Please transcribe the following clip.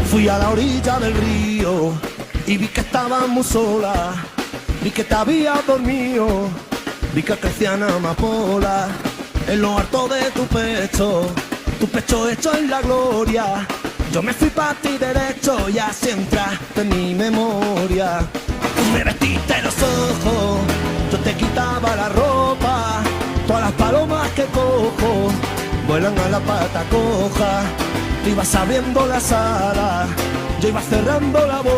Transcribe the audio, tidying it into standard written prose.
Fui a la orilla del río y vi que estabas muy sola, vi que te habías dormido, vi que crecían amapolas en lo alto de tu pecho hecho en la gloria. Yo me fui pa' ti derecho y así entraste en mi memoria. Tú me vestiste los ojos, yo te quitaba la ropa, todas las palomas que cojo vuelan a la pata coja. Tú ibas abriendo las alas, yo iba cerrando la boca.